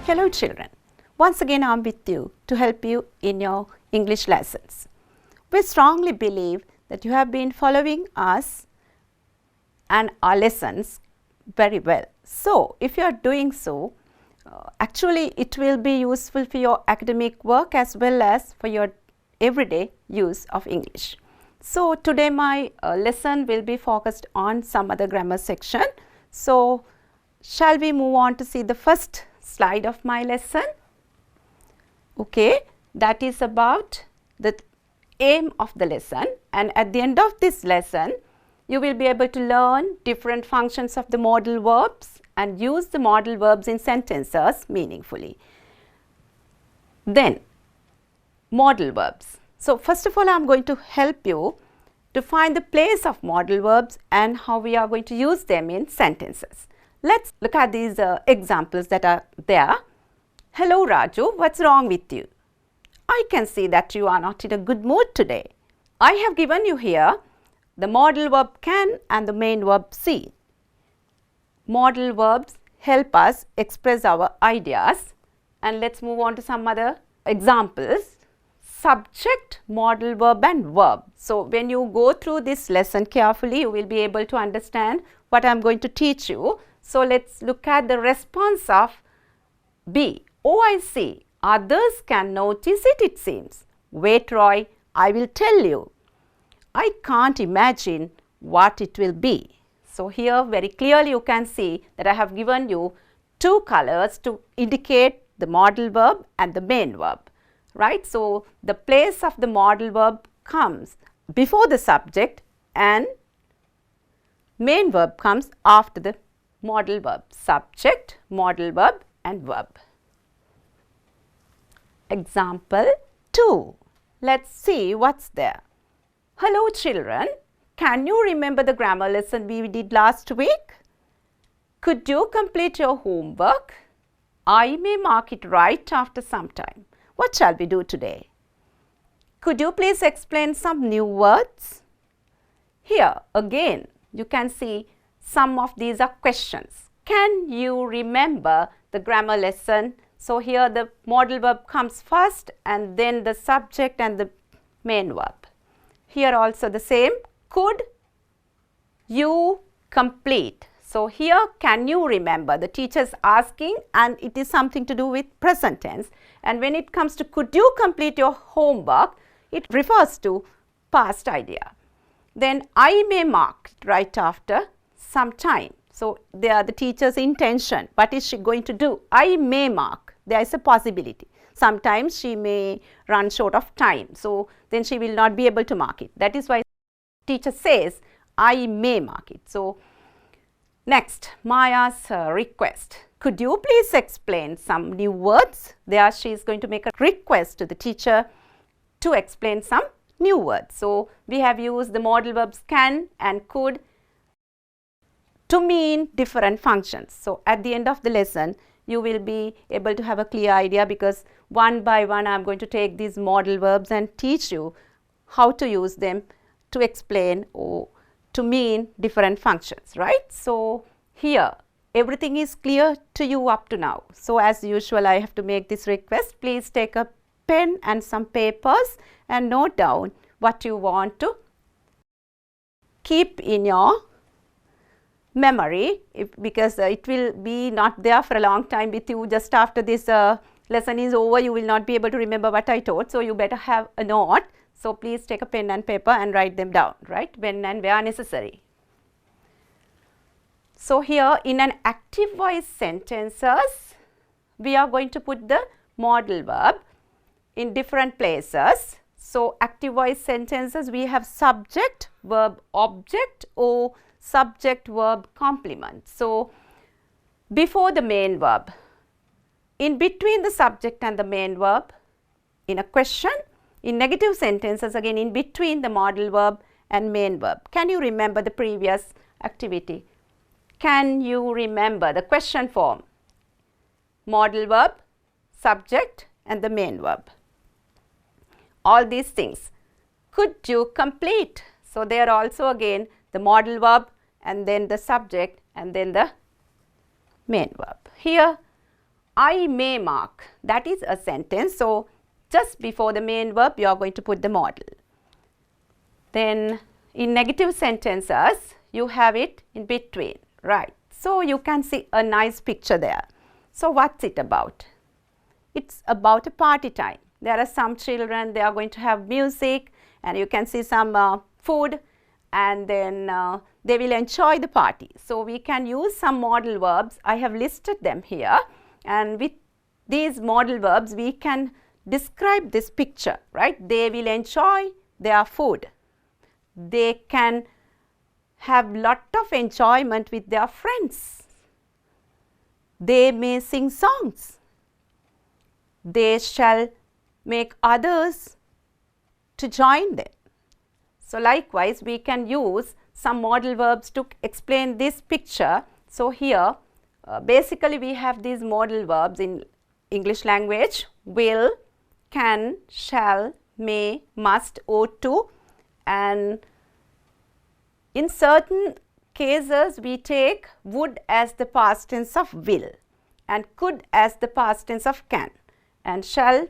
Hello children, once again I am with you to help you in your English lessons. We strongly believe that you have been following us and our lessons very well. So, if you are doing so, actually it will be useful for your academic work as well as for your everyday use of English. So, today my lesson will be focused on some other grammar section. So, shall we move on to see the first slide of my lesson? Okay, that is about the aim of the lesson, and at the end of this lesson you will be able to learn different functions of the modal verbs and use the modal verbs in sentences meaningfully. Then modal verbs. So, first of all I am going to help you to find the place of modal verbs and how we are going to use them in sentences. Let's look at these examples that are there. Hello Raju, what's wrong with you? I can see that you are not in a good mood today. I have given you here the modal verb can and the main verb see. Modal verbs help us express our ideas, and let's move on to some other examples. Subject, modal verb and verb. So, when you go through this lesson carefully, you will be able to understand what I am going to teach you. So, let's look at the response of B. Oh, I see. Others can notice it, it seems. Wait, Roy, I will tell you. I can't imagine what it will be. So, here very clearly you can see that I have given you two colors to indicate the modal verb and the main verb, right. So, the place of the modal verb comes before the subject and main verb comes after the modal verb. Subject, modal verb and verb. Example 2. Let's see what's there. Hello children, can you remember the grammar lesson we did last week? Could you complete your homework? I may mark it right after some time. What shall we do today? Could you please explain some new words? Here again you can see some of these are questions. Can you remember the grammar lesson? So, here the modal verb comes first and then the subject and the main verb. Here also the same. Could you complete? So, here can you remember? The teacher is asking and it is something to do with present tense, and when it comes to could you complete your homework, it refers to past idea. Then I may mark it right after some time. So, they are the teacher's intention. What is she going to do? I may mark. There is a possibility. Sometimes she may run short of time. So, then she will not be able to mark it. That is why teacher says I may mark it. So, next Maya's request. Could you please explain some new words? There she is going to make a request to the teacher to explain some new words. So, we have used the modal verbs can and could to mean different functions. So, at the end of the lesson you will be able to have a clear idea, because one by one I am going to take these modal verbs and teach you how to use them to explain or to mean different functions, right. So, here everything is clear to you up to now. So, as usual I have to make this request, please take a pen and some papers and note down what you want to keep in your memory, because it will be not there for a long time with you. Just after this lesson is over, you will not be able to remember what I taught. So, you better have a note. So, please take a pen and paper and write them down, right, when and where necessary. So, here in an active voice sentences, we are going to put the modal verb in different places. So, active voice sentences we have subject, verb, object or subject, verb, complement. So, before the main verb, in between the subject and the main verb, in a question, in negative sentences again in between the modal verb and main verb. Can you remember the previous activity? Can you remember the question form? Modal verb, subject and the main verb. All these things. Could you complete? So, there also again the modal verb and then the subject and then the main verb. Here I may mark. That is a sentence. So, just before the main verb, you are going to put the modal. Then, in negative sentences, you have it in between, right? So, you can see a nice picture there. So, what's it about? It's about a party time. There are some children, they are going to have music, and you can see some food, and then they will enjoy the party. So, we can use some modal verbs. I have listed them here, and with these modal verbs, we can describe this picture, right? They will enjoy their food. They can have lot of enjoyment with their friends. They may sing songs. They shall make others to join them. So, likewise, we can use some modal verbs to explain this picture. So, here basically we have these modal verbs in English language: will, can, shall, may, must, ought to, and in certain cases we take would as the past tense of will, and could as the past tense of can, and shall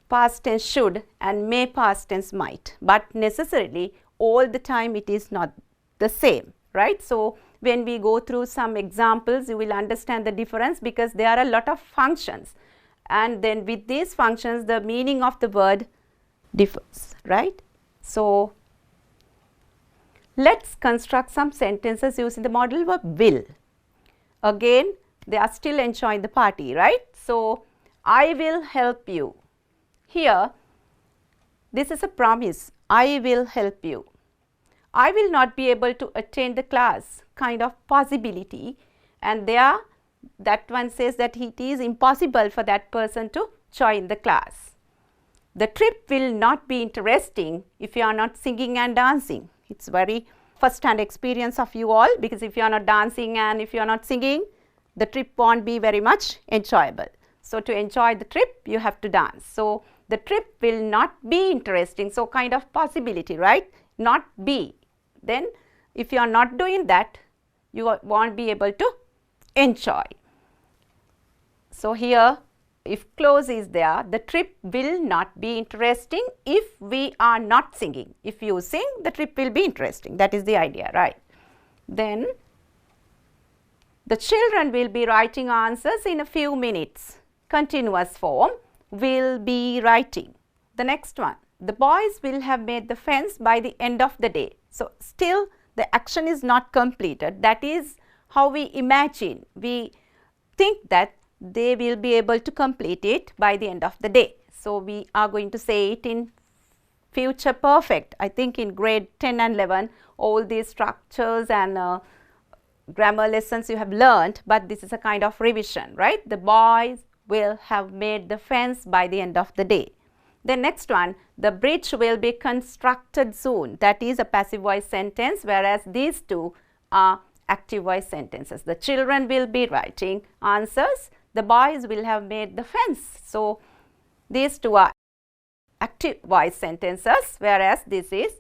past tense should, and may past tense might, but necessarily all the time it is not the same, right? So, when we go through some examples, you will understand the difference, because there are a lot of functions, and then with these functions the meaning of the word differs, right? So, let's construct some sentences using the modal verb will. Again, they are still enjoying the party, right? So, I will help you. Here, this is a promise. I will help you. I will not be able to attend the class, kind of possibility, and there that one says that it is impossible for that person to join the class. The trip will not be interesting if you are not singing and dancing. It's very first-hand experience of you all, because if you are not dancing and if you are not singing, the trip won't be very much enjoyable. So, to enjoy the trip, you have to dance. So, the trip will not be interesting. So, kind of possibility, right? Not be. Then, if you are not doing that, you won't be able to enjoy. So, here if clause is there, the trip will not be interesting if we are not singing. If you sing, the trip will be interesting. That is the idea, right? Then, the children will be writing answers in a few minutes. Continuous form, will be writing. The next one, the boys will have made the fence by the end of the day. So, still the action is not completed. That is how we imagine. We think that they will be able to complete it by the end of the day. So, we are going to say it in future perfect. I think in grade 10 and 11, all these structures and grammar lessons you have learned, but this is a kind of revision, right? The boys will have made the fence by the end of the day. The next one, the bridge will be constructed soon. That is a passive voice sentence, whereas these two are active voice sentences. The children will be writing answers. The boys will have made the fence. So, these two are active voice sentences, whereas this is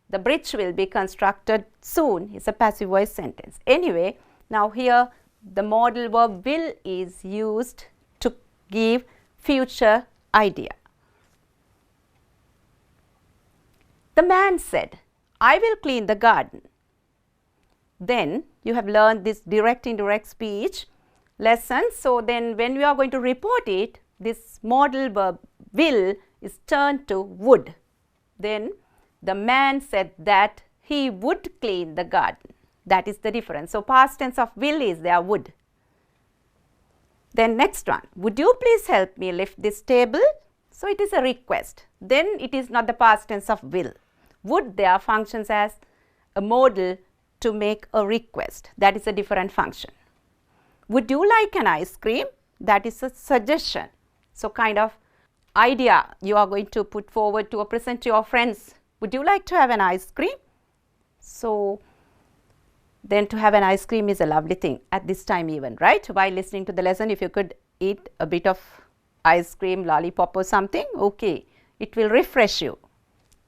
the bridge will be constructed soon is a passive voice sentence. Anyway, now here the modal verb will is used to give future idea. The man said, I will clean the garden. Then you have learned this direct indirect speech lesson. So, then when we are going to report it, this modal verb will is turned to would. Then the man said that he would clean the garden. That is the difference. So, past tense of will is there would. Then next one, would you please help me lift this table? So, it is a request. Then it is not the past tense of will. Would there functions as a modal to make a request. That is a different function. Would you like an ice cream? That is a suggestion. So, kind of idea you are going to put forward to or present to your friends. Would you like to have an ice cream? So, then to have an ice cream is a lovely thing at this time even, right? While listening to the lesson, if you could eat a bit of ice cream, lollipop or something, okay, it will refresh you.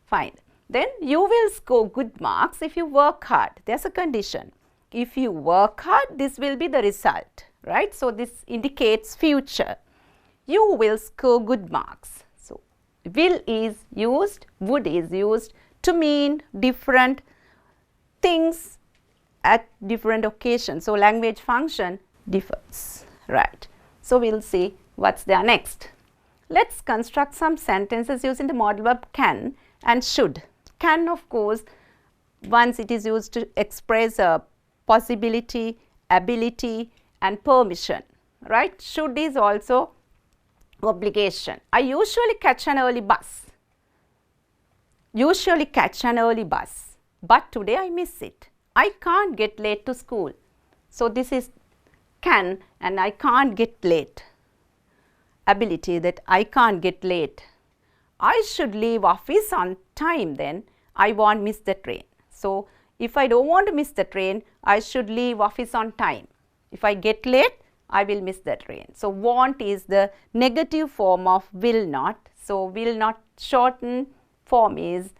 Fine. Then you will score good marks if you work hard. There's a condition. If you work hard, this will be the result. right? So this indicates future. You will score good marks. So will is used, would is used to mean different things at different occasions. So language function differs, right? So we'll see what's there next. Let's construct some sentences using the modal verb can and should. Can, of course, once it is used to express a possibility, ability and permission, right? Should is also obligation. I usually catch an early bus. Usually catch an early bus, but today I miss it. I can't get late to school. So this is can and I can't get late. Ability, that I can't get late. I should leave office on time, then I won't miss the train. So if I don't want to miss the train, I should leave office on time. If I get late, I will miss the train. So want is the negative form of will not. So will not shorten form is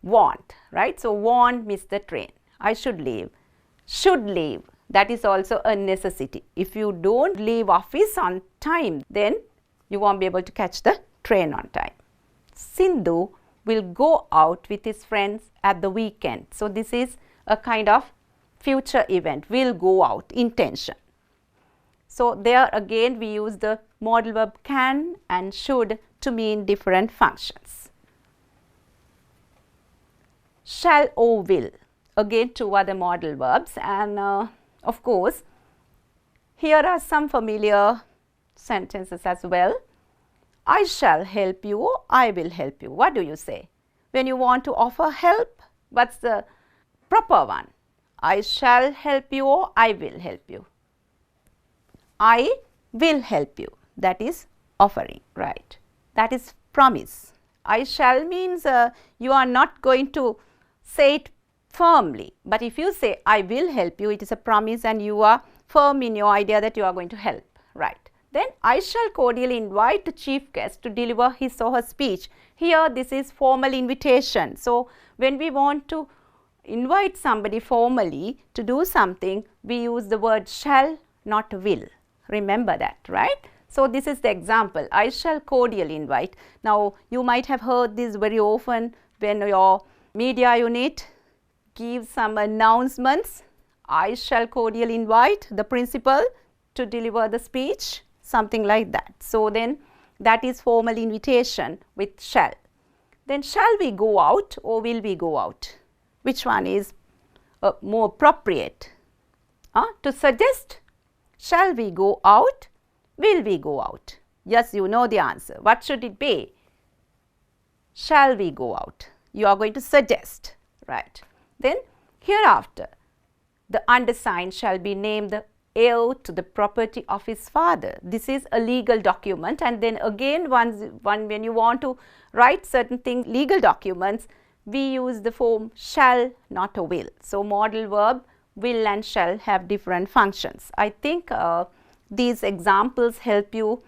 want, right? So won't miss the train. I should leave. Should leave, that is also a necessity. If you don't leave office on time, then you won't be able to catch the train on time. Sindhu will go out with his friends at the weekend. So this is a kind of future event, will go out, intention. So there again we use the modal verb can and should to mean different functions. Shall or will, again two other modal verbs, and of course here are some familiar sentences as well. I shall help you or I will help you. What do you say? When you want to offer help, what's the proper one? I shall help you or I will help you. I will help you, that is offering, right? That is promise. I shall means you are not going to say it firmly, but if you say I will help you, it is a promise and you are firm in your idea that you are going to help, right? Then I shall cordially invite the chief guest to deliver his or her speech. Here this is formal invitation. So when we want to invite somebody formally to do something, we use the word shall, not will. Remember that, right? So this is the example. I shall cordially invite. Now you might have heard this very often when your media unit gives some announcements. I shall cordially invite the principal to deliver the speech, something like that. So then that is formal invitation with shall. Then shall we go out or will we go out? Which one is more appropriate? To suggest, shall we go out? Will we go out? Yes, you know the answer. What should it be? Shall we go out? You are going to suggest, right? Then hereafter, the undersigned shall be named the heir to the property of his father. This is a legal document, and then again when you want to write certain things, legal documents, we use the form shall, not a will. So modal verb will and shall have different functions. I think these examples help you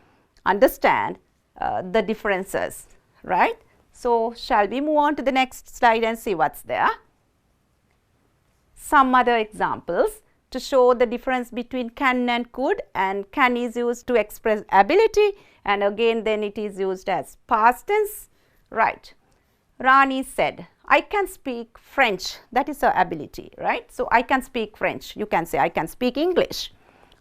understand the differences, right? So shall we move on to the next slide and see what's there? Some other examples to show the difference between can and could, and can is used to express ability, and again then it is used as past tense, right? Rani said, I can speak French, that is her ability, right? So I can speak French, you can say I can speak English.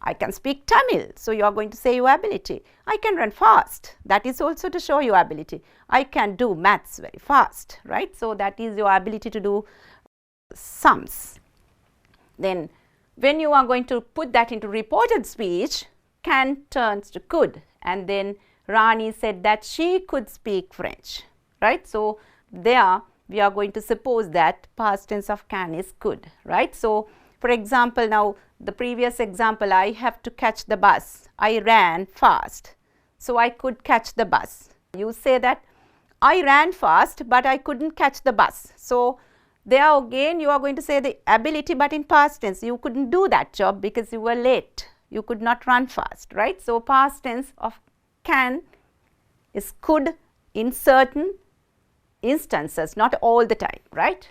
I can speak Tamil, so you are going to say your ability. I can run fast, that is also to show your ability. I can do maths very fast, right? So that is your ability to do sums. Then when you are going to put that into reported speech, can turns to could, and then Rani said that she could speak French, right? So there we are going to suppose that past tense of can is could, right? So for example, now the previous example, I have to catch the bus. I ran fast, so I could catch the bus. You say that I ran fast, but I couldn't catch the bus. So there again you are going to say the ability, but in past tense. You couldn't do that job because you were late. You could not run fast, right? So past tense of can is could in certain instances, not all the time, right?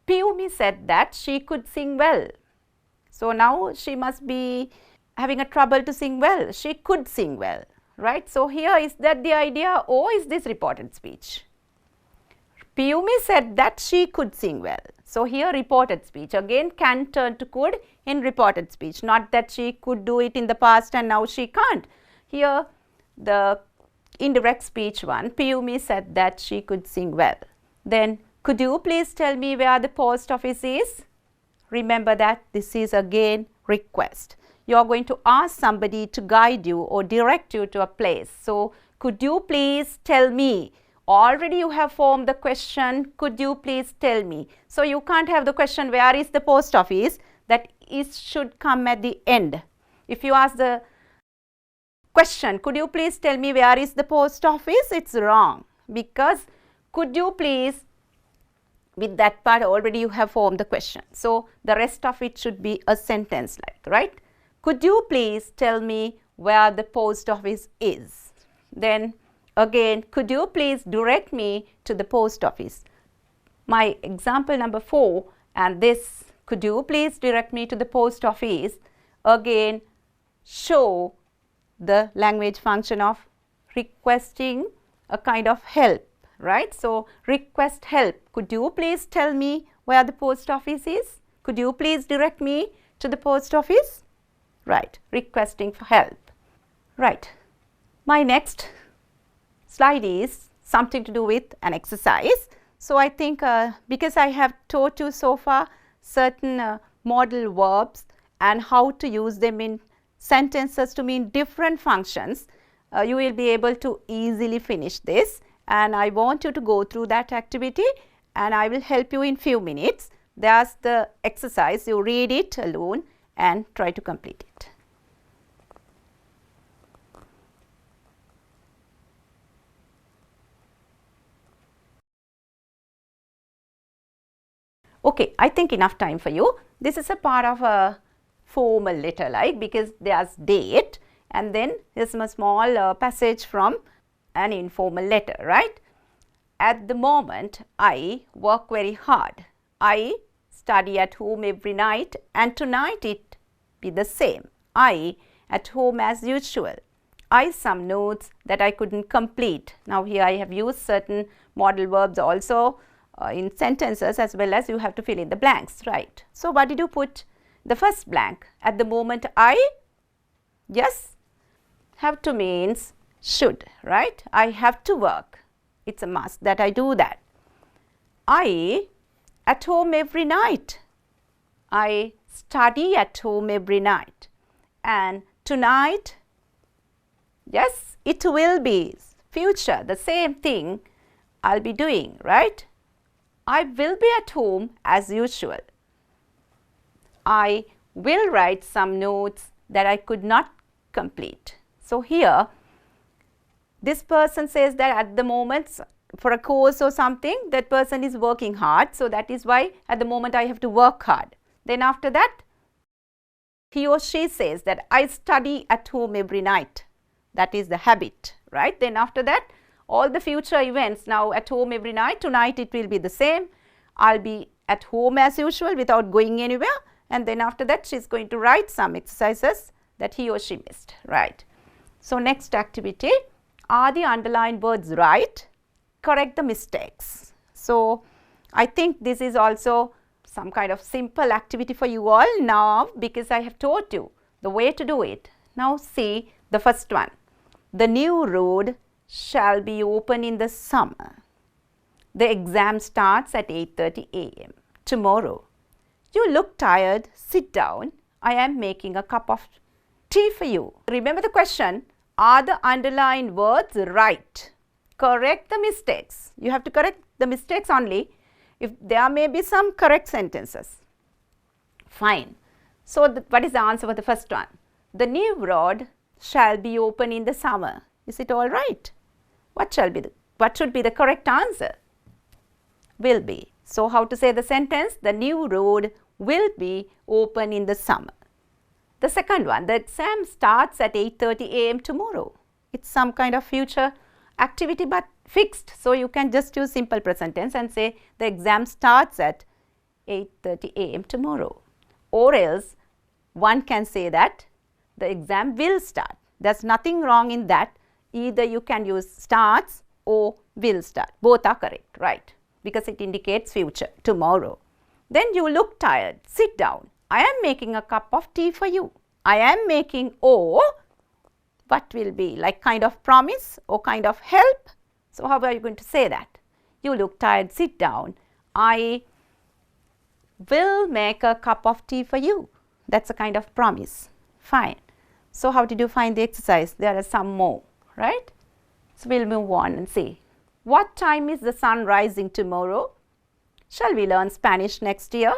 Piyumi said that she could sing well. So now she must be having a trouble to sing well. She could sing well, right? So here, is that the idea, or is this reported speech? Piyumi said that she could sing well. So here reported speech, again can turn to could in reported speech, not that she could do it in the past and now she can't. Here the indirect speech one, Piyumi said that she could sing well. Then, could you please tell me where the post office is? Remember that this is again request. You are going to ask somebody to guide you or direct you to a place. So, could you please tell me? Already you have formed the question, could you please tell me? So, you can't have the question, where is the post office? That is should come at the end. If you ask the question, could you please tell me where is the post office? It's wrong, because could you please, with that part already you have formed the question. So, the rest of it should be a sentence like, right? Could you please tell me where the post office is? Then again, could you please direct me to the post office? My example number 4 and this, could you please direct me to the post office, again show the language function of requesting a kind of help, right? So, request help. Could you please tell me where the post office is? Could you please direct me to the post office? Right, requesting for help. Right. My next slide is something to do with an exercise. So, I think because I have taught you so far certain modal verbs and how to use them in sentences to mean different functions, you will be able to easily finish this, and I want you to go through that activity and I will help you in few minutes. There's the exercise, you read it alone and try to complete it. Okay, I think enough time for you. This is a part of a formal letter like, because there's date and then there's a small passage from an informal letter, right? At the moment, I work very hard. I study at home every night and tonight it be the same. I at home as usual. I some notes that I couldn't complete. Now here I have used certain modal verbs also in sentences, as well as you have to fill in the blanks, right? So, what did you put? The first blank, at the moment I, yes, have to means should, right? I have to work. It's a must that I do that. I at home every night. I study at home every night. And tonight, yes, it will be future, the same thing I'll be doing, right? I will be at home as usual. I will write some notes that I could not complete. So, here this person says that at the moment for a course or something, that person is working hard. So, that is why at the moment I have to work hard. Then after that, he or she says that I study at home every night. That is the habit, right? Then after that, all the future events, now at home every night, tonight it will be the same. I'll be at home as usual without going anywhere, and then after that she is going to write some exercises that he or she missed, right? So, next activity, are the underlined words right? Correct the mistakes. So, I think this is also some kind of simple activity for you all now, because I have taught you the way to do it. Now, see the first one. The new road shall be open in the summer. The exam starts at 8:30 a.m. tomorrow. You look tired, sit down. I am making a cup of tea for you. Remember the question, are the underlined words right? Correct the mistakes. You have to correct the mistakes only. If there may be some correct sentences. Fine. So, what is the answer for the first one? The new road shall be open in the summer. Is it all right? What should be the correct answer? Will be. So, how to say the sentence? The new road will be open in the summer. The second one, the exam starts at 8:30 a.m. tomorrow. It's some kind of future activity but fixed. So, you can just use simple present tense and say the exam starts at 8:30 a.m. tomorrow. Or else one can say that the exam will start. There's nothing wrong in that. Either you can use starts or will start. Both are correct, right? Because it indicates future, tomorrow. Then you look tired. Sit down. I am making a cup of tea for you. I am making, or what will be, like kind of promise or kind of help. So how are you going to say that? You look tired. Sit down. I will make a cup of tea for you. That's a kind of promise. Fine. So how did you find the exercise? There are some more, right? So we'll move on and see. What time is the sun rising tomorrow? Shall we learn Spanish next year?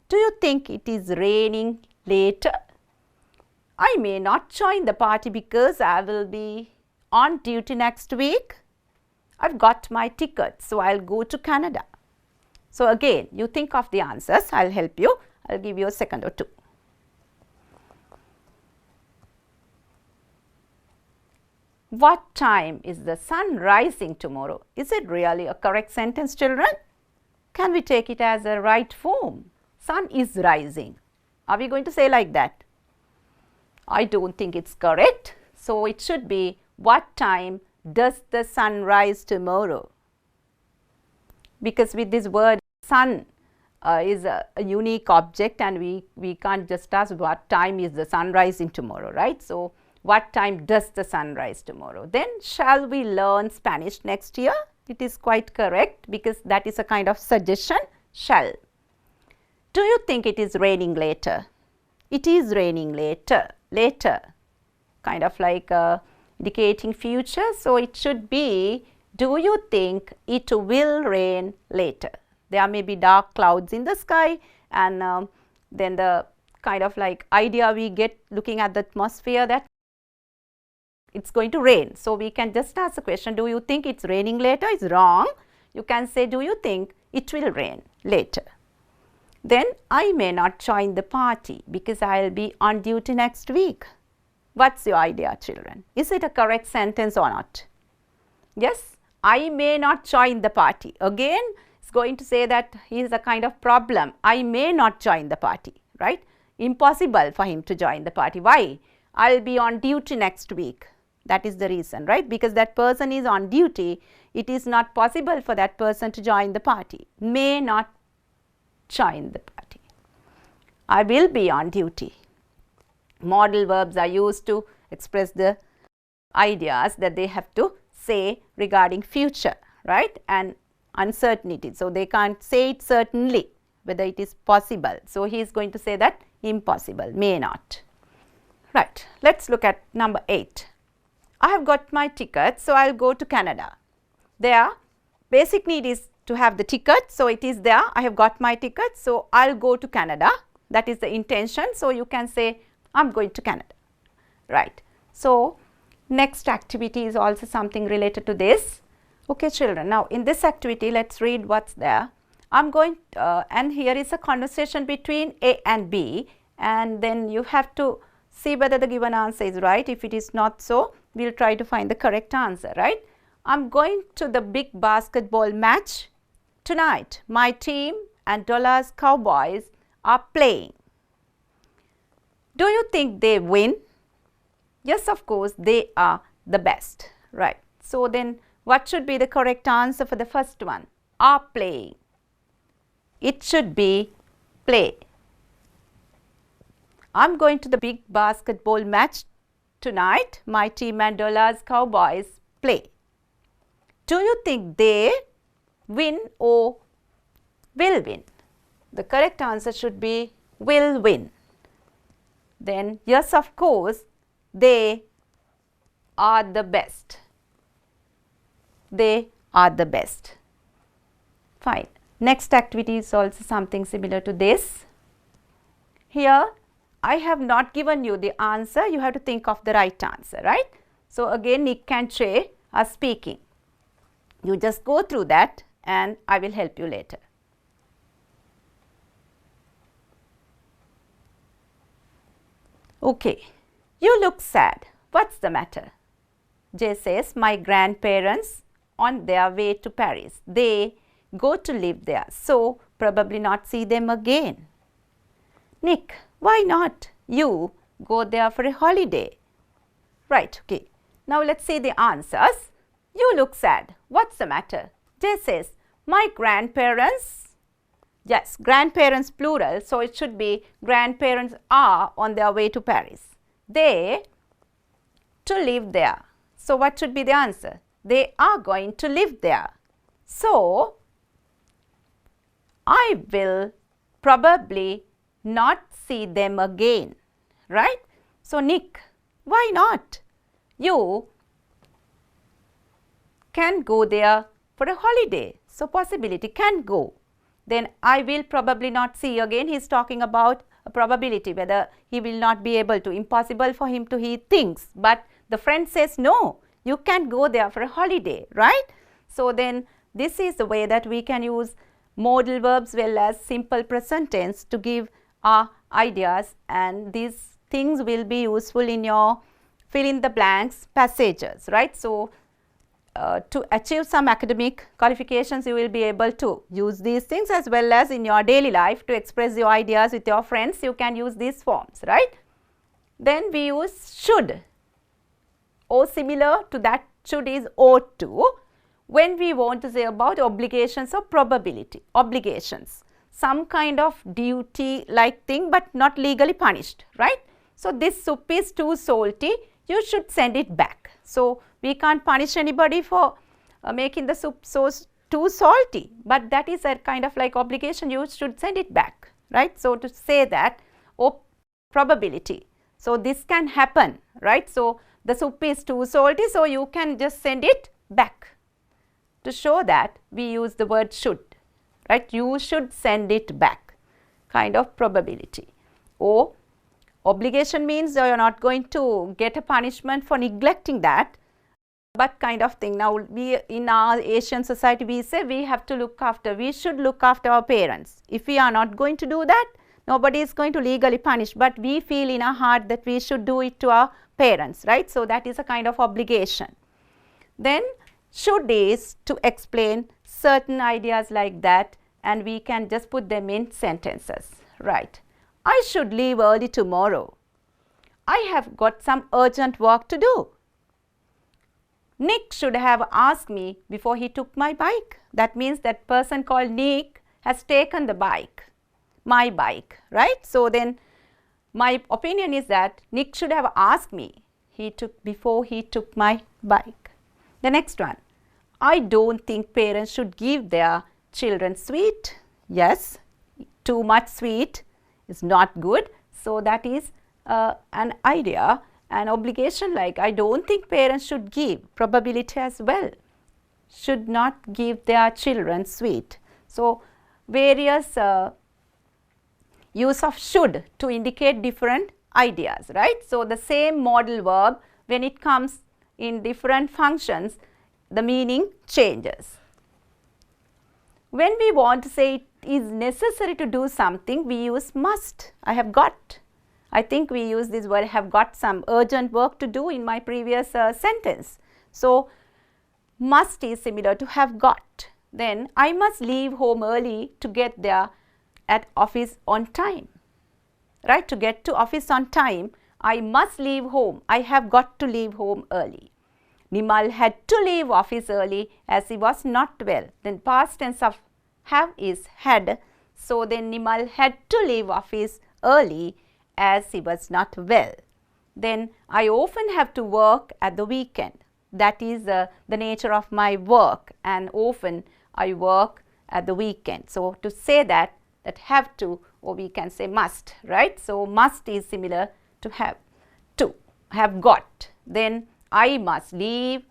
Do you think it is raining later? I may not join the party because I will be on duty next week. I've got my ticket, so I'll go to Canada. So again, you think of the answers. I'll help you. I'll give you a second or two. What time is the sun rising tomorrow? Is it really a correct sentence, children? Can we take it as a right form? Sun is rising. Are we going to say like that? I don't think it's correct. So it should be, what time does the sun rise tomorrow? Because with this word, sun is a unique object, and we can't just ask what time is the sun rising tomorrow, right? So what time does the sun rise tomorrow? Then shall we learn Spanish next year? It is quite correct because that is a kind of suggestion. Shall. Do you think it is raining later? It is raining later. Later. Kind of like indicating future. So it should be, do you think it will rain later? There may be dark clouds in the sky, and then the kind of like idea we get looking at the atmosphere that it's going to rain. So we can just ask the question, do you think it's raining later? Is wrong. You can say, do you think it will rain later? Then I may not join the party because I'll be on duty next week. What's your idea, children? Is it a correct sentence or not? Yes, I may not join the party. Again, it's going to say that he is a kind of problem. I may not join the party, right? Impossible for him to join the party. Why? I'll be on duty next week. That is the reason, right? Because that person is on duty, it is not possible for that person to join the party. May not join the party. I will be on duty. Modal verbs are used to express the ideas that they have to say regarding future, right? And uncertainty. So they can't say it certainly whether it is possible. So he is going to say that impossible, may not. Right. Let's look at number 8. I have got my ticket, so I'll go to Canada. There, basic need is to have the ticket, so it is there. I have got my ticket, so I'll go to Canada. That is the intention. So you can say, I'm going to Canada. Right. So next activity is also something related to this. Okay, children. Now in this activity, let's read what's there. I'm going, and here is a conversation between A and B, and then you have to see whether the given answer is right. If it is not so, we'll try to find the correct answer, right? I'm going to the big basketball match tonight. My team and Dallas Cowboys are playing. Do you think they win? Yes, of course, they are the best, right? So then what should be the correct answer for the first one? Are playing. It should be play. I'm going to the big basketball match tonight. My team and Dallas Cowboys play. Do you think they win or will win? The correct answer should be will win. Then yes, of course, they are the best. They are the best. Fine. Next activity is also something similar to this. Here, I have not given you the answer. You have to think of the right answer, right? So again, Nick and Trey are speaking. You just go through that and I will help you later. Okay, you look sad. What's the matter? Jay says, my grandparents on their way to Paris. They go to live there, so probably not see them again. Nick, why not? You go there for a holiday. Right, okay. Now let's see the answers. You look sad. What's the matter? Jay says, my grandparents, yes, grandparents plural, so it should be grandparents are on their way to Paris. They to live there. So what should be the answer? They are going to live there. So I will probably not see them again, right? So Nick, why not? You can go there for a holiday. So possibility, can go. Then I will probably not see you again. He is talking about a probability, whether he will not be able to, impossible for him to, he thinks. But the friend says, no, you can go there for a holiday, right? So then this is the way that we can use modal verbs well as simple present tense to give our ideas, and these things will be useful in your fill in the blanks passages, right? So to achieve some academic qualifications, you will be able to use these things, as well as in your daily life to express your ideas with your friends. You can use these forms, right? Then we use should, or similar to that, should is ought to, when we want to say about obligations or probability. Obligations, some kind of duty like thing, but not legally punished, right? So this soup is too salty, you should send it back. So we can't punish anybody for making the soup so too salty, but that is a kind of like obligation, you should send it back, right? So to say that, or probability, so this can happen, right? So the soup is too salty, so you can just send it back. To show that, we use the word should, right? You should send it back, kind of probability. Or obligation means you are not going to get a punishment for neglecting that, but kind of thing. Now we, in our Asian society, we say we have to look after, we should look after our parents. If we are not going to do that, nobody is going to legally punish, but we feel in our heart that we should do it to our parents, right? So that is a kind of obligation. Then should is to explain certain ideas like that, and we can just put them in sentences, right? I should leave early tomorrow. I have got some urgent work to do. Nick should have asked me before he took my bike. That means that person called Nick has taken the bike, my bike, right? So then my opinion is that Nick should have asked me before he took my bike. The next one, I don't think parents should give their children sweet. Yes, too much sweet is not good. So that is an idea, an obligation, like I don't think parents should give, probability as well, should not give their children sweet. So various use of should to indicate different ideas, right? So the same modal verb, when it comes in different functions, the meaning changes. When we want to say it is necessary to do something, we use must. I have got. I think we use this word, have got some urgent work to do in my previous sentence. So must is similar to have got. Then I must leave home early to get there at office on time, right? To get to office on time, I must leave home. I have got to leave home early. Nimal had to leave office early as he was not well. Then past tense of have is had. So then Nimal had to leave office early as he was not well. Then I often have to work at the weekend. That is the nature of my work, and often I work at the weekend. So to say that have to, or we can say must, right? So must is similar to have got. Then I must leave,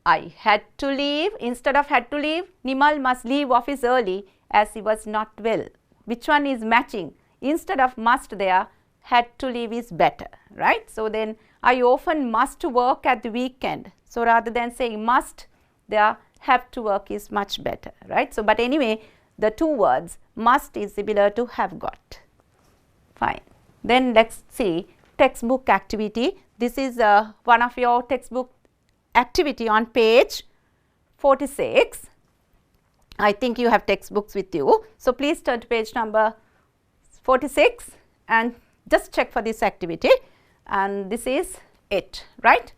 I had to leave. Instead of had to leave, Nimal must leave office early as he was not well. Which one is matching? Instead of must there, had to leave is better, right? So then I often must work at the weekend. So rather than saying must, there have to work is much better, right? So but anyway, the two words must is similar to have got. Fine. Then let's see textbook activity. This is one of your textbook activity on page 46. I think you have textbooks with you. So please turn to page number 46 and just check for this activity. and this is it, right?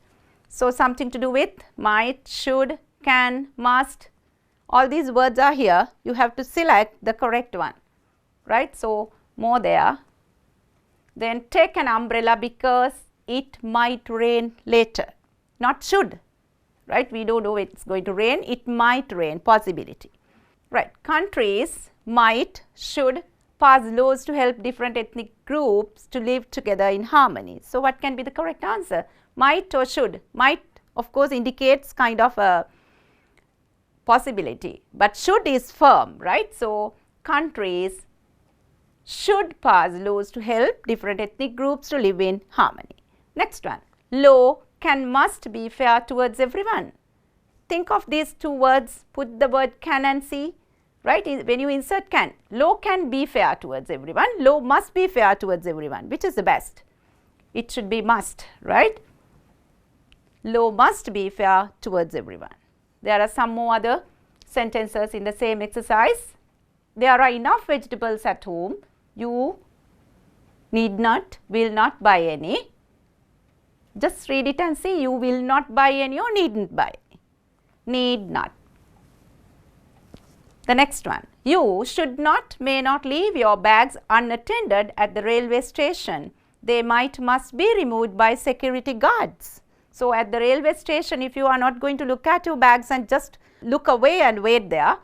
So, something to do with might, should, can, must, all these words are here. You have to select the correct one, right? So, more there. Then take an umbrella because it might rain later, not should, right? We don't know it's going to rain, it might rain, possibility, right? Countries might, should pass laws to help different ethnic groups to live together in harmony. So, what can be the correct answer? Might or should? Might of course indicates kind of a possibility, but should is firm, right? So, countries should pass laws to help different ethnic groups to live in harmony. Next one, law can must be fair towards everyone. Think of these two words, put the word can and see, right? When you insert can, law can be fair towards everyone, law must be fair towards everyone. Which is the best? It should be must, right? Law must be fair towards everyone. There are some more other sentences in the same exercise. There are enough vegetables at home. You need not, will not buy any. Just read it and see. You will not buy any or needn't buy. Need not. The next one. You should not, may not leave your bags unattended at the railway station. They might, must be removed by security guards. So, at the railway station, if you are not going to look at your bags and just look away and wait there,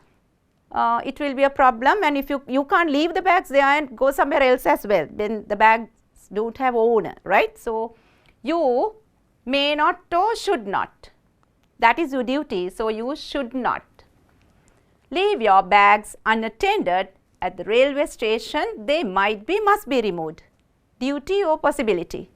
it will be a problem, and if you can't leave the bags there and go somewhere else as well, then the bags don't have owner, right? So, you may not or should not, that is your duty. So, you should not leave your bags unattended at the railway station. They might be, must be removed. Duty or possibility?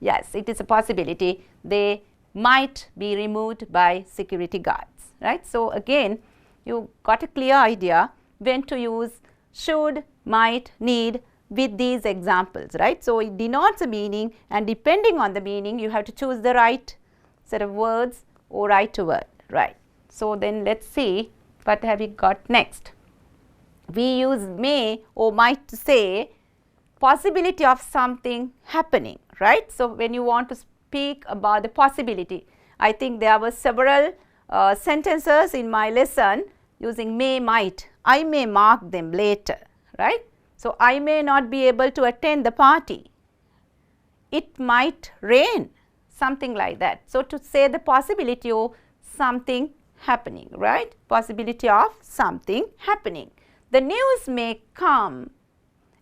Yes, it is a possibility. They might be removed by security guards, right? So, again you got a clear idea when to use should, might, need with these examples, right? So, it denotes a meaning, and depending on the meaning you have to choose the right set of words or right word, right? So, then let us see what have we got next. We use may or might to say possibility of something happening, right? So, when you want to speak about the possibility, I think there were several sentences in my lesson using may, might. I may mark them later, right? So, I may not be able to attend the party. It might rain, something like that. So, to say the possibility of something happening, right? Possibility of something happening. The news may come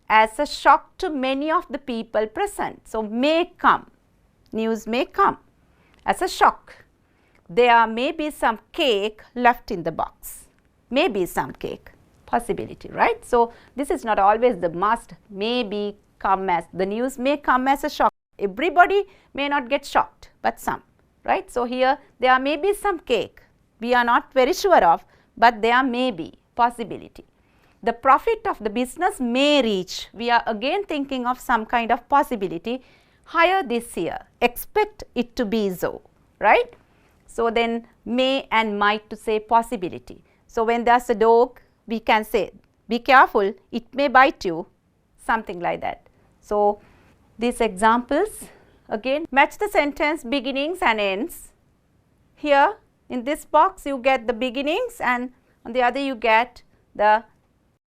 as a shock to many of the people present. So, may come, news may come as a shock. There may be some cake left in the box, may be some cake, possibility, right? So, this is not always the must, may be come as, the news may come as a shock. Everybody may not get shocked, but some, right? So, here there may be some cake, we are not very sure of, but there may be, possibility. The profit of the business may reach, we are again thinking of some kind of possibility, higher this year, expect it to be so, right? So, then may and might to say possibility. So, when there is a dog, we can say be careful, it may bite you, something like that. So, these examples again match the sentence beginnings and ends. Here in this box you get the beginnings and on the other you get the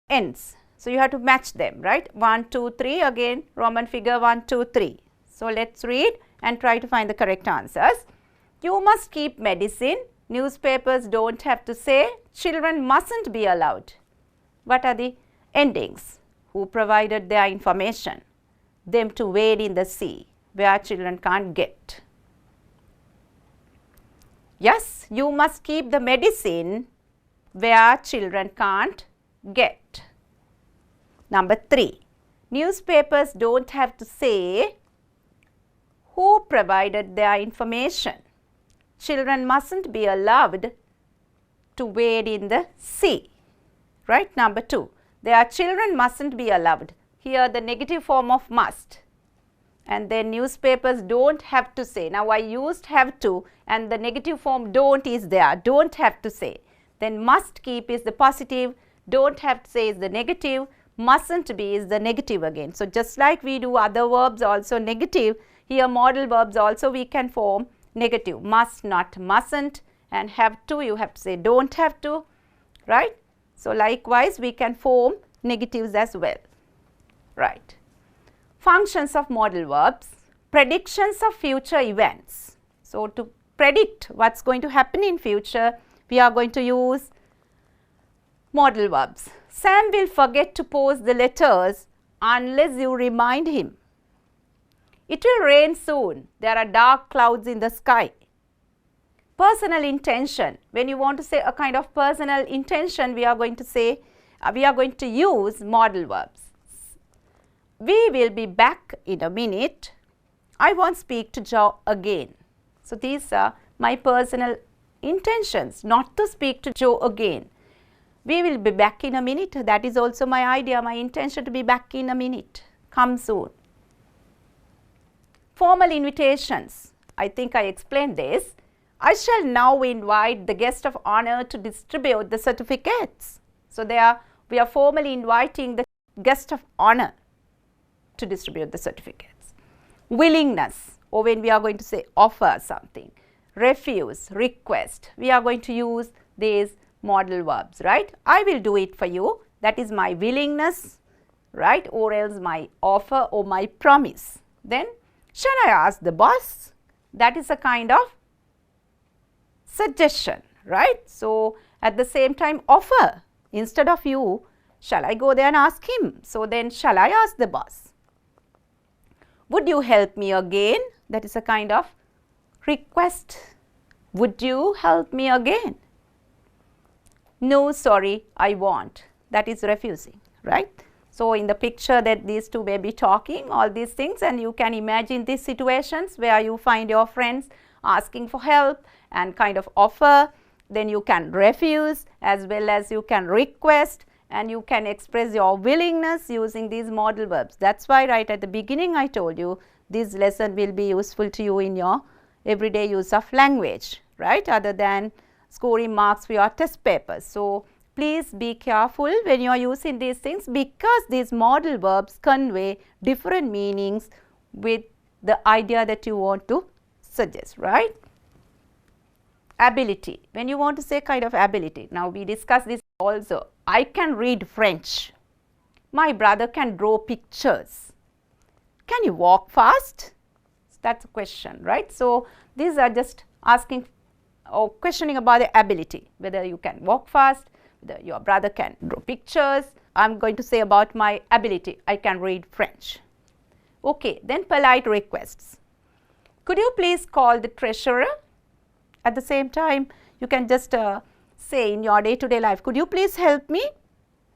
ends. So, you have to match them, right? 1, 2, 3, again Roman figure 1, 2, 3. So, let us read and try to find the correct answers. You must keep medicine, newspapers don't have to say, children mustn't be allowed. What are the endings? Who provided their information? Them to wade in the sea where children can't get. Yes, you must keep the medicine where children can't get. Number 3, newspapers don't have to say who provided their information. Children mustn't be allowed to wade in the sea, right? Number 2, their children mustn't be allowed. Here the negative form of must, and then newspapers don't have to say. Now, I used have to and the negative form don't is there, don't have to say. Then must keep is the positive, don't have to say is the negative, mustn't be is the negative again. So, just like we do other verbs also negative, Here modal verbs also we can form negative, must, not, mustn't, and have to, you have to say don't have to, right. So, likewise we can form negatives as well, right. Functions of modal verbs, predictions of future events. So, to predict what's going to happen in future, we are going to use modal verbs. Sam will forget to post the letters unless you remind him. It will rain soon. There are dark clouds in the sky. Personal intention. When you want to say a kind of personal intention, we are going to say, we are going to use modal verbs. We will be back in a minute. I won't speak to Joe again. So, these are my personal intentions, not to speak to Joe again. We will be back in a minute. That is also my idea, my intention to be back in a minute. Come soon. Formal invitations. I think I explained this. I shall now invite the guest of honor to distribute the certificates. So, we are formally inviting the guest of honor to distribute the certificates. Willingness, or when we are going to say offer something. Refuse, request, we are going to use these modal verbs, right. I will do it for you, that is my willingness, right, or else my offer or my promise. Then, shall I ask the boss? That is a kind of suggestion, right. So, at the same time offer, instead of you, shall I go there and ask him? So, then shall I ask the boss? Would you help me again? That is a kind of request. Would you help me again? No, sorry, I won't. That is refusing, right. So, in the picture that these two may be talking all these things, and you can imagine these situations where you find your friends asking for help and kind of offer, then you can refuse as well as you can request, and you can express your willingness using these modal verbs. That is why right at the beginning I told you this lesson will be useful to you in your everyday use of language, right, other than scoring marks for your test papers. So, please be careful when you are using these things, because these modal verbs convey different meanings with the idea that you want to suggest, right. Ability, when you want to say kind of ability. Now, we discussed this also. I can read French. My brother can draw pictures. Can you walk fast? That is a question, right. So, these are just asking or questioning about the ability, whether you can walk fast, whether your brother can draw pictures. I am going to say about my ability, I can read French. Okay, then polite requests. Could you please call the treasurer? At the same time, you can just say in your day-to-day life, could you please help me?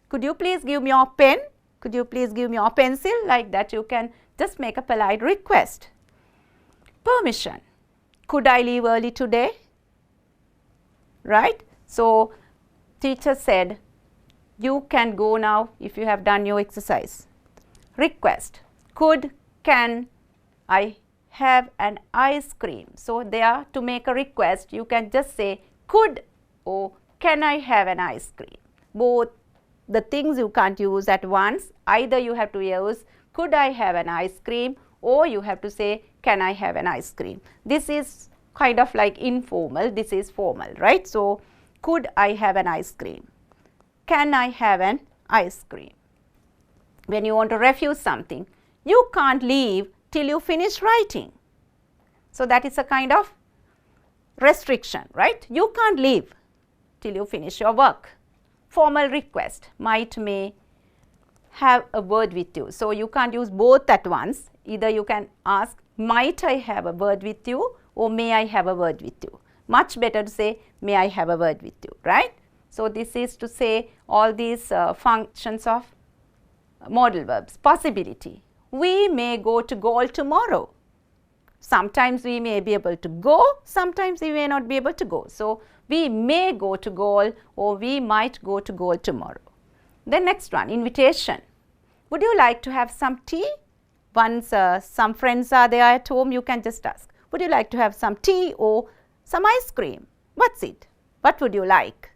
Could you please give me your pen? Could you please give me your pencil? Like that, you can just make a polite request. Permission. Could I leave early today? Right. So, teacher said, you can go now if you have done your exercise. Request. Could, can I have an ice cream? So, there to make a request, you can just say could or can I have an ice cream? Both the things you can't use at once. Either you have to use could I have an ice cream, or you have to say can I have an ice cream. This is kind of like informal, this is formal, right. So, could I have an ice cream? Can I have an ice cream? When you want to refuse something, you can't leave till you finish writing. So, that is a kind of restriction, right. You can't leave till you finish your work. Formal request, might, may have a word with you. So, you can't use both at once. Either you can ask, might I have a word with you, or may I have a word with you. Much better to say, may I have a word with you, right. So, this is to say all these functions of modal verbs. Possibility. We may go to goal tomorrow. Sometimes we may be able to go, sometimes we may not be able to go. So, we may go to goal, or we might go to goal tomorrow. The next one, invitation. Would you like to have some tea? Once some friends are there at home, you can just ask, would you like to have some tea or some ice cream? What's it? What would you like?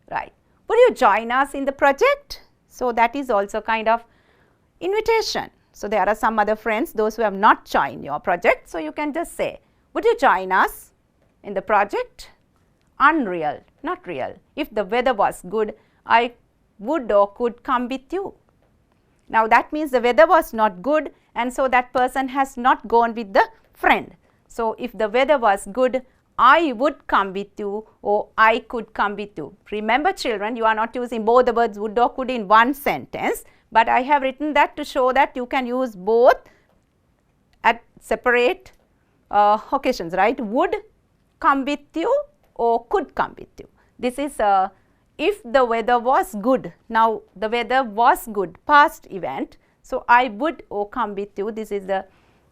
Right. Would you join us in the project? So, that is also kind of invitation. So, there are some other friends, those who have not joined your project. So, you can just say, would you join us in the project? Unreal, not real. If the weather was good, I would or could come with you. Now, that means the weather was not good, and so that person has not gone with the friend. So, if the weather was good, I would come with you or I could come with you. Remember children, you are not using both the words would or could in one sentence, but I have written that to show that you can use both at separate occasions, right? Would come with you or could come with you. This is if the weather was good. Now, the weather was good, past event. So, I would or come with you. This is the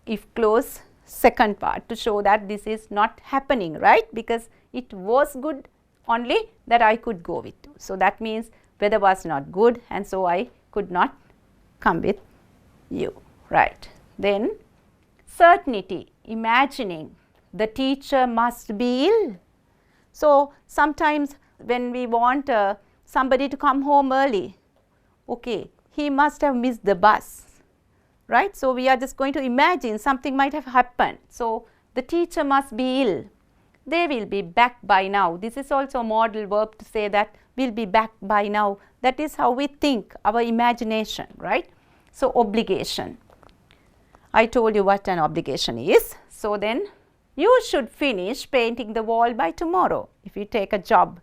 if clause second part to show that this is not happening, right, because it was good only that I could go with you. So, that means weather was not good and so I could not come with you, right. Then certainty, imagining the teacher must be ill. So, sometimes when we want somebody to come home early, okay, he must have missed the bus. Right. So, we are just going to imagine something might have happened. So, the teacher must be ill. They will be back by now. This is also a modal verb to say that we will be back by now. That is how we think, our imagination, right. So, obligation. I told you what an obligation is. So, then you should finish painting the wall by tomorrow. If you take a job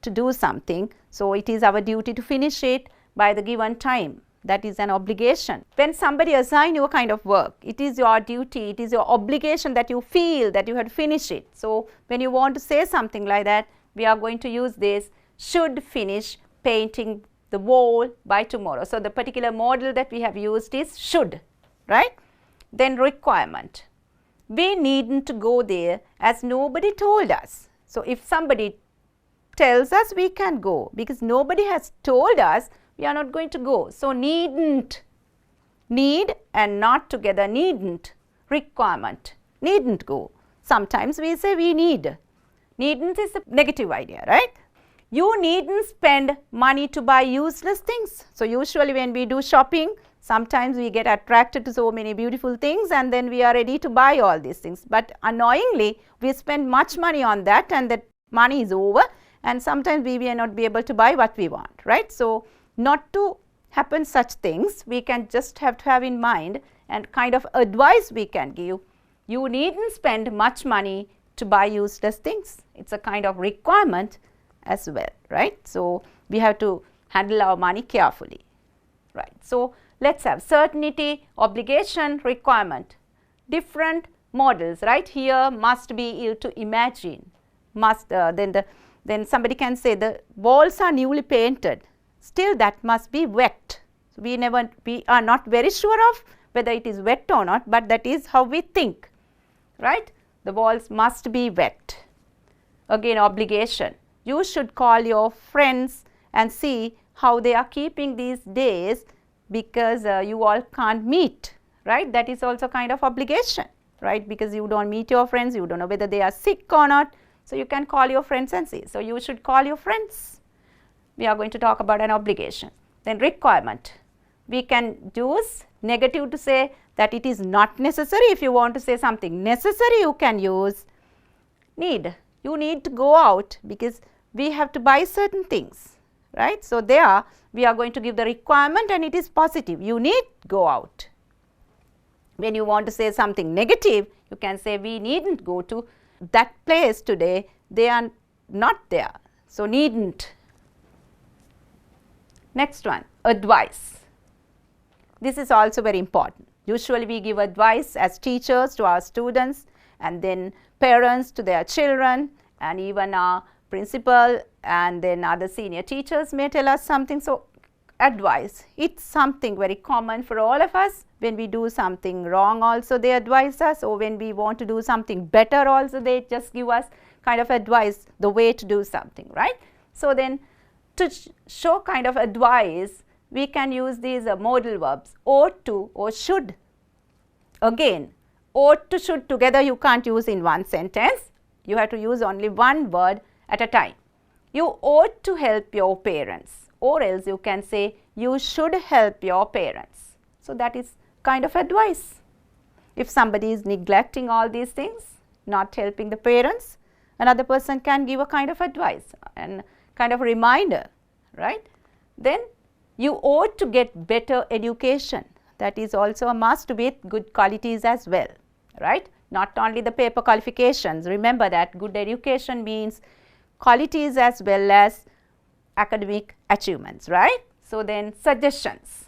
to do something, so it is our duty to finish it by the given time. That is an obligation. When somebody assigns you a kind of work, it is your duty, it is your obligation that you feel that you have to finish it. So, when you want to say something like that, we are going to use this should finish painting the wall by tomorrow. So, the particular model that we have used is should, right. Then requirement. We needn't to go there as nobody told us. So, if somebody tells us, we can go, because nobody has told us, we are not going to go. So, needn't, need and not together, needn't, requirement, needn't go. Sometimes we say we need, needn't is a negative idea, right. You needn't spend money to buy useless things. So, usually when we do shopping, sometimes we get attracted to so many beautiful things and then we are ready to buy all these things. But unknowingly, we spend much money on that and that money is over and sometimes we may not be able to buy what we want, right. So, not to happen such things, we can just have to have in mind and kind of advice we can give. You needn't spend much money to buy useless things. It's a kind of requirement as well, right. So, we have to handle our money carefully, right. So, let us have certainty, obligation, requirement, different models, right. Here must be ill to imagine, must then somebody can say the walls are newly painted. Still that must be wet. So, we are not very sure of whether it is wet or not, but that is how we think, right. The walls must be wet. Again obligation, you should call your friends and see how they are keeping these days because you all can't meet, right. That is also kind of obligation, right, because you do not meet your friends, you do not know whether they are sick or not. So, you can call your friends and see. So, you should call your friends. We are going to talk about an obligation. Then requirement, we can use negative to say that it is not necessary. If you want to say something necessary, you can use need. You need to go out because we have to buy certain things, right. So, there we are going to give the requirement and it is positive, you need go out. When you want to say something negative, you can say we needn't go to that place today, they are not there. So, needn't. Next one, advice. This is also very important. Usually we give advice as teachers to our students and then parents to their children and even our principal and then other senior teachers may tell us something. So, advice, it's something very common for all of us. When we do something wrong also they advise us, or when we want to do something better also they just give us kind of advice the way to do something, right. So, then to show kind of advice we can use these modal verbs ought to or should. Again ought to should together you can't use in one sentence, you have to use only one word at a time. You ought to help your parents, or else you can say you should help your parents. So, that is kind of advice. If somebody is neglecting all these things, not helping the parents, another person can give a kind of advice and kind of reminder, right? Then you ought to get better education. That is also a must with good qualities as well, right? Not only the paper qualifications. Remember that good education means qualities as well as academic achievements, right? So then suggestions.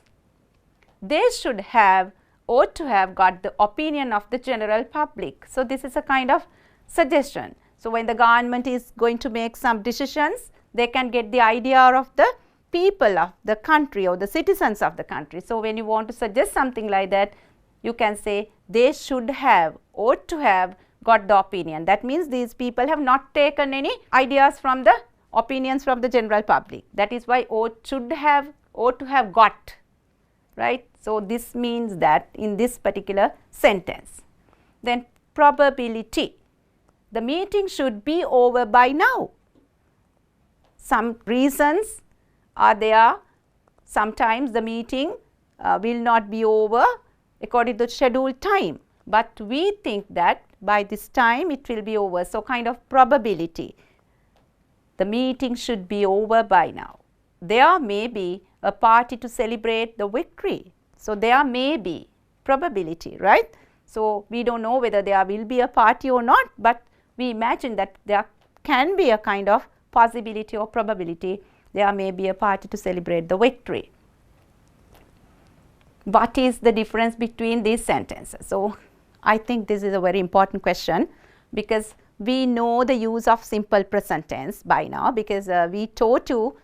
They should have, ought to have got the opinion of the general public. So this is a kind of suggestion. So when the government is going to make some decisions, they can get the idea of the people of the country or the citizens of the country. So when you want to suggest something like that, you can say they should have, ought to have got the opinion. That means these people have not taken any ideas from the opinions from the general public. That is why ought, should have, ought to have got, right? So this means that in this particular sentence. Then probability. The meeting should be over by now. Some reasons are there. Sometimes the meeting will not be over according to scheduled time, but we think that by this time it will be over. So kind of probability. The meeting should be over by now. There may be a party to celebrate the victory. So there may be probability, right? So we don't know whether there will be a party or not, but we imagine that there can be a kind of possibility or probability. There may be a party to celebrate the victory. What is the difference between these sentences? So I think this is a very important question, because we know the use of simple present tense by now, because we taught you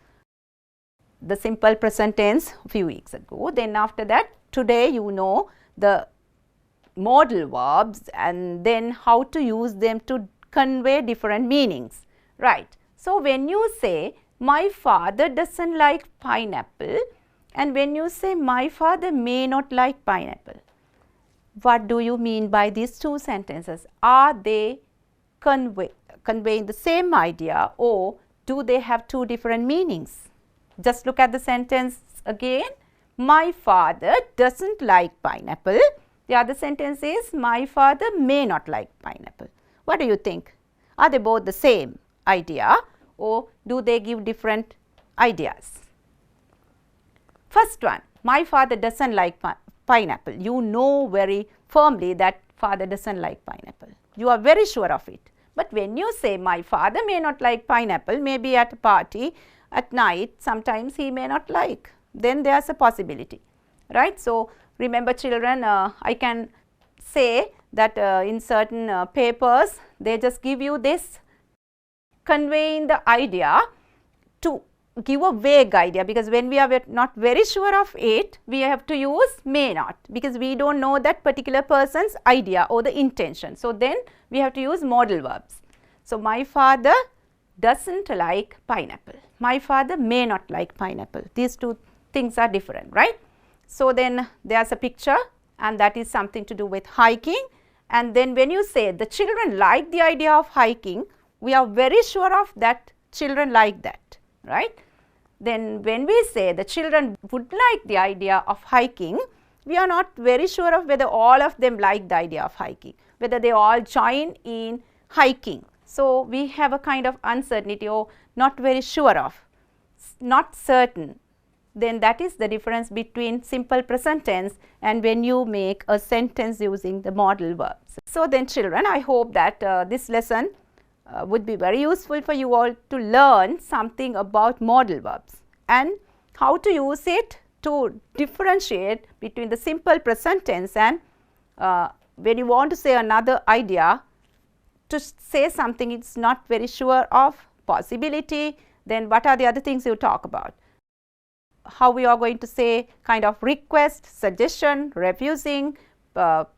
the simple present tense a few weeks ago. Then after that, today you know the modal verbs and then how to use them to convey different meanings, right? So when you say my father doesn't like pineapple, and when you say my father may not like pineapple, what do you mean by these two sentences? Are they conveying the same idea, or do they have two different meanings? Just look at the sentence again. My father doesn't like pineapple. The other sentence is my father may not like pineapple. What do you think? Are they both the same idea, or do they give different ideas? First one, my father doesn't like pineapple. You know very firmly that father doesn't like pineapple. You are very sure of it. But when you say my father may not like pineapple, maybe at a party, at night, sometimes he may not like, then there is a possibility, right? So remember children, I can say that in certain papers, they just give you this conveying the idea to give a vague idea, because when we are not very sure of it, we have to use may not, because we don't know that particular person's idea or the intention. So then we have to use modal verbs. So my father doesn't like pineapple. My father may not like pineapple. These two things are different, right? So then there's a picture, and that is something to do with hiking. And then when you say the children like the idea of hiking, we are very sure of that children like that, right? Then when we say the children would like the idea of hiking, we are not very sure of whether all of them like the idea of hiking, whether they all join in hiking. So we have a kind of uncertainty, or not very sure of, not certain. Then that is the difference between simple present tense and when you make a sentence using the modal verbs. So then children, I hope that this lesson would be very useful for you all to learn something about modal verbs and how to use it to differentiate between the simple present tense and when you want to say another idea, to say something it's not very sure of, possibility, then what are the other things you talk about? How we are going to say kind of request, suggestion, refusing,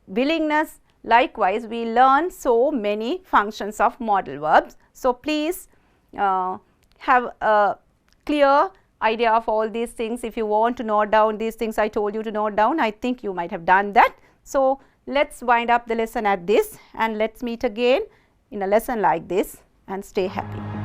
willingness. Likewise, we learn so many functions of modal verbs. So please have a clear idea of all these things. If you want to note down these things I told you to note down, I think you might have done that. So let's wind up the lesson at this, and let's meet again in a lesson like this, and stay happy.